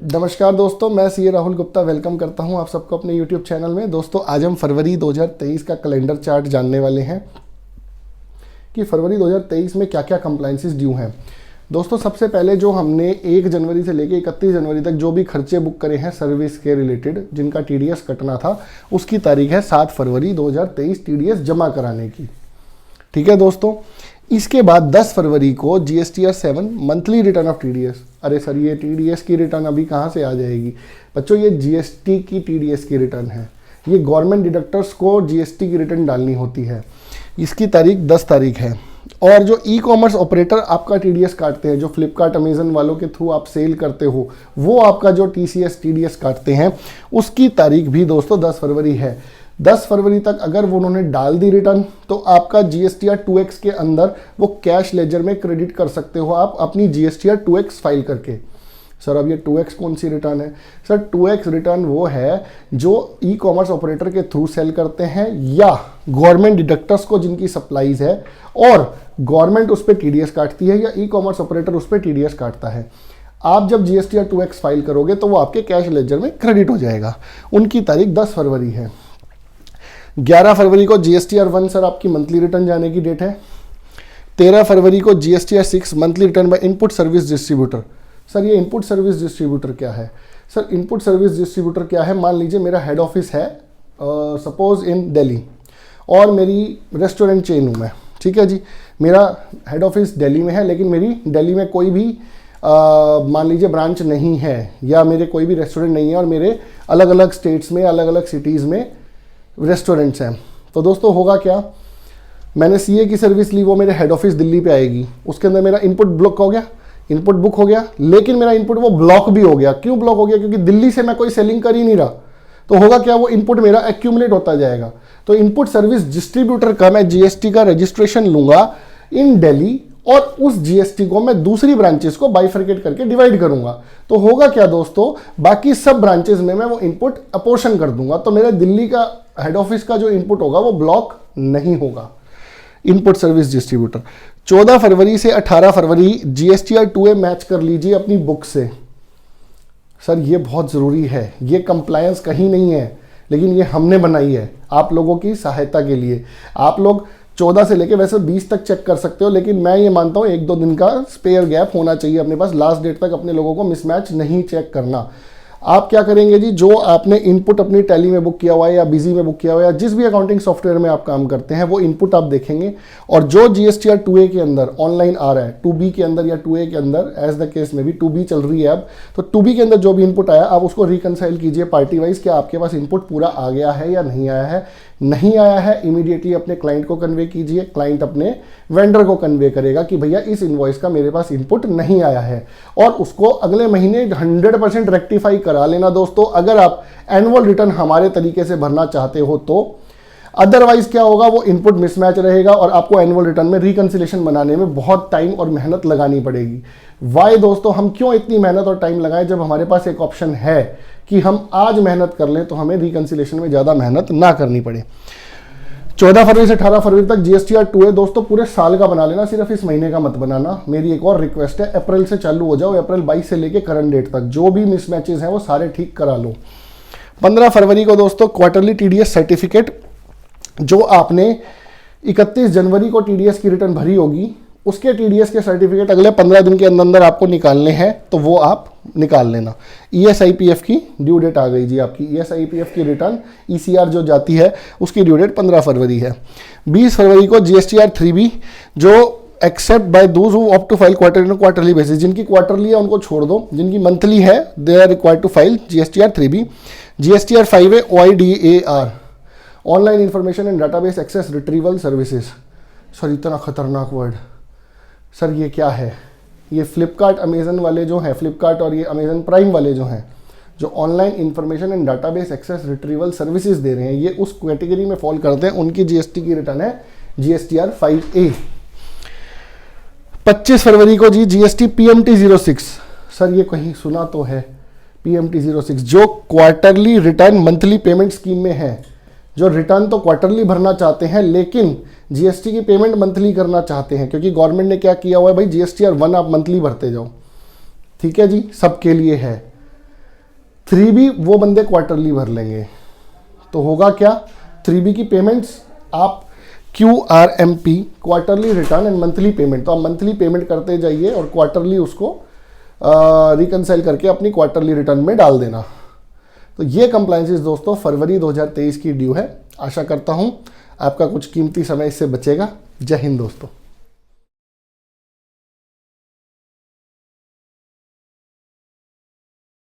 नमस्कार दोस्तों, मैं सीए राहुल गुप्ता वेलकम करता हूं आप सबको अपने YouTube चैनल में। दोस्तों आज हम फरवरी 2023 का कैलेंडर चार्ट जानने वाले हैं कि फरवरी 2023 में क्या क्या कंप्लायंसेस ड्यू हैं। दोस्तों सबसे पहले जो हमने 1 जनवरी से लेकर 31 जनवरी तक जो भी खर्चे बुक करे हैं सर्विस के रिलेटेड, जिनका TDS कटना था, उसकी तारीख है 7 फरवरी 2023 TDS जमा कराने की। ठीक है दोस्तों, इसके बाद 10 फरवरी को GSTR 7 monthly return of TDS। अरे सर, ये TDS की रिटर्न अभी कहाँ से आ जाएगी? बच्चों ये GST की TDS की रिटर्न है। ये गवर्नमेंट डिडक्टर्स को GST की रिटर्न डालनी होती है। इसकी तारीख 10 तारीख है। और जो ई-कॉमर्स ऑपरेटर आपका TDS काटते हैं, जो फ्लिपकार्ट अमेजन वालों के थ्रू आप सेल करते हो, वो आपका जो TCS TDS काटते हैं, उसकी तारीख भी दोस्तों 10 फरवरी है। 10 फरवरी तक अगर वो उन्होंने डाल दी रिटर्न तो आपका GSTR 2X के अंदर वो कैश लेजर में क्रेडिट कर सकते हो आप अपनी GSTR 2X फाइल करके। सर अब ये 2X कौन सी रिटर्न है? सर 2X रिटर्न वो है जो ई-कॉमर्स ऑपरेटर के थ्रू सेल करते हैं या गवर्नमेंट डिडक्टर्स को जिनकी सप्लाईज है और गवर्नमेंट उस पर TDS काटती है या ई-कॉमर्स ऑपरेटर उस पर TDS काटता है। आप जब GSTR 2X फाइल करोगे तो वो आपके कैश लेजर में क्रेडिट हो जाएगा। उनकी तारीख 10 फरवरी है। 11 फरवरी को GSTR 1 सर आपकी मंथली रिटर्न जाने की डेट है। 13 फरवरी को GSTR 6 monthly return by input service distributor. Sir ये इनपुट सर्विस डिस्ट्रीब्यूटर क्या है? सर इनपुट सर्विस डिस्ट्रीब्यूटर क्या है? मान लीजिए मेरा हेड ऑफिस है सपोज इन दिल्ली और मेरी रेस्टोरेंट चेन हूँ मैं, ठीक है जी। मेरा हेड ऑफिस दिल्ली में है लेकिन मेरी दिल्ली में कोई भी मान लीजिए ब्रांच नहीं है या मेरे कोई भी रेस्टोरेंट नहीं है और मेरे अलग अलग स्टेट्स में अलग अलग सिटीज़ में रेस्टोरेंट्स हैं। तो दोस्तों होगा क्या, मैंने सीए की सर्विस ली, वो मेरे हेड ऑफिस दिल्ली पे आएगी। उसके अंदर मेरा इनपुट ब्लॉक हो गया, इनपुट बुक हो गया, लेकिन मेरा इनपुट वो ब्लॉक भी हो गया। क्यों ब्लॉक हो गया? क्योंकि दिल्ली से मैं कोई सेलिंग कर ही नहीं रहा। तो होगा क्या, वो इनपुट मेरा एक्यूमुलेट होता जाएगा। तो इनपुट सर्विस डिस्ट्रीब्यूटर का मैं GST का रजिस्ट्रेशन लूंगा इन दिल्ली और उस GST को मैं दूसरी ब्रांचेस को बाइफरकेट करके डिवाइड करूंगा। तो होगा क्या दोस्तों, बाकी सब ब्रांचेस में मैं वो इनपुट अपोर्शन कर दूंगा। तो मेरे दिल्ली का हेड ऑफिस का जो इनपुट होगा वो ब्लॉक नहीं होगा। इनपुट सर्विस डिस्ट्रीब्यूटर 14 फरवरी से 18 फरवरी GSTR 2A मैच कर लीजिए अपनी बुक से। सर ये बहुत ज़रूरी है, ये कंप्लायंस कहीं नहीं है लेकिन ये हमने बनाई है आप लोगों की सहायता के लिए। आप लोग 14 से लेके वैसे 20 तक चेक कर सकते हो, लेकिन मैं ये मानता हूँ 1-2 दिन का स्पेयर गैप होना चाहिए अपने पास। लास्ट डेट तक अपने लोगों को मिसमैच नहीं चेक करना। आप क्या करेंगे जी, जो आपने इनपुट अपनी टैली में बुक किया हुआ है या बिजी में बुक किया हुआ है या जिस भी अकाउंटिंग सॉफ्टवेयर में आप काम करते हैं, वो इनपुट आप देखेंगे और जो GSTR 2A के अंदर ऑनलाइन आ रहा है, 2B के अंदर या 2A के अंदर, एज द केस में भी 2B चल रही है अब, तो 2B के अंदर जो भी इनपुट आया आप उसको रिकनसाइल कीजिए पार्टी वाइज। क्या आपके पास इनपुट पूरा आ गया है या नहीं आया है? नहीं आया है, इमीडिएटली अपने क्लाइंट को कन्वे कीजिए। क्लाइंट अपने वेंडर को कन्वे करेगा कि भैया इस इनवॉइस का मेरे पास इनपुट नहीं आया है, और उसको अगले महीने 100% रेक्टिफाई करा लेना दोस्तों, अगर आप एनुअल रिटर्न हमारे तरीके से भरना चाहते हो तो। अदरवाइज क्या होगा, वो इनपुट मिसमैच रहेगा और आपको एनुअल रिटर्न में रिकंसिलेशन बनाने में बहुत टाइम और मेहनत लगानी पड़ेगी। वाई दोस्तों, हम क्यों इतनी मेहनत और टाइम लगाएं जब हमारे पास एक ऑप्शन है कि हम आज मेहनत कर लें तो हमें रिकंसिलेशन में ज़्यादा मेहनत ना करनी पड़े। 14 फरवरी से 18 फरवरी तक GSTR 2A दोस्तों पूरे साल का बना लेना, सिर्फ इस महीने का मत बनाना। मेरी एक और रिक्वेस्ट है, अप्रैल से चालू हो जाओ, अप्रैल 22 से लेके करंट डेट तक जो भी मिसमैचेस हैं वो सारे ठीक करा लो। 15 फरवरी को दोस्तों क्वार्टरली TDS सर्टिफिकेट, जो आपने 31 जनवरी को TDS की रिटर्न भरी होगी, उसके TDS के सर्टिफिकेट अगले 15 दिन के अंदर आपको निकालने हैं, तो वो आप निकाल लेना। ESIPF की ड्यू डेट आ गई जी आपकी। ESIPF की रिटर्न ECR जो जाती है उसकी ड्यू डेट 15 फरवरी है। 20 फरवरी को GSTR 3B, जो except by those who opt to file quarterly basis, जिनकी क्वार्टरली है उनको छोड़ दो, जिनकी मंथली है they are required to file GSTR 3B। GSTR 5A OIDAR, online information and database access retrieval services. Sir इतना खतरनाक वर्ड, सर ये क्या है? ये फ्लिपकार्ट अमेजन वाले जो हैं, फ्लिपकार्ट और ये अमेजन प्राइम वाले जो हैं, जो online information and database access retrieval services दे रहे हैं, ये उस कैटेगरी में फॉल करते हैं। उनकी GST की रिटर्न है GSTR 5A। 25 फरवरी को जी GST PMT 06, सर ये कहीं सुना तो है PMT 06, जो quarterly return monthly payment scheme में है, जो रिटर्न तो क्वार्टरली भरना चाहते हैं लेकिन GST की पेमेंट मंथली करना चाहते हैं, क्योंकि गवर्नमेंट ने क्या किया हुआ है भाई, GSTR 1 आप मंथली भरते जाओ। ठीक है जी, सबके लिए है। 3B वो बंदे क्वार्टरली भर लेंगे। तो होगा क्या, 3B की पेमेंट्स आप QRMP quarterly return and monthly payment, तो आप मंथली पेमेंट करते जाइए और क्वार्टरली उसको रिकनसाइल करके अपनी क्वार्टरली रिटर्न में डाल देना। तो ये कंप्लाइंसेस दोस्तों फरवरी 2023 की ड्यू है। आशा करता हूँ आपका कुछ कीमती समय इससे बचेगा। जय हिंद दोस्तों।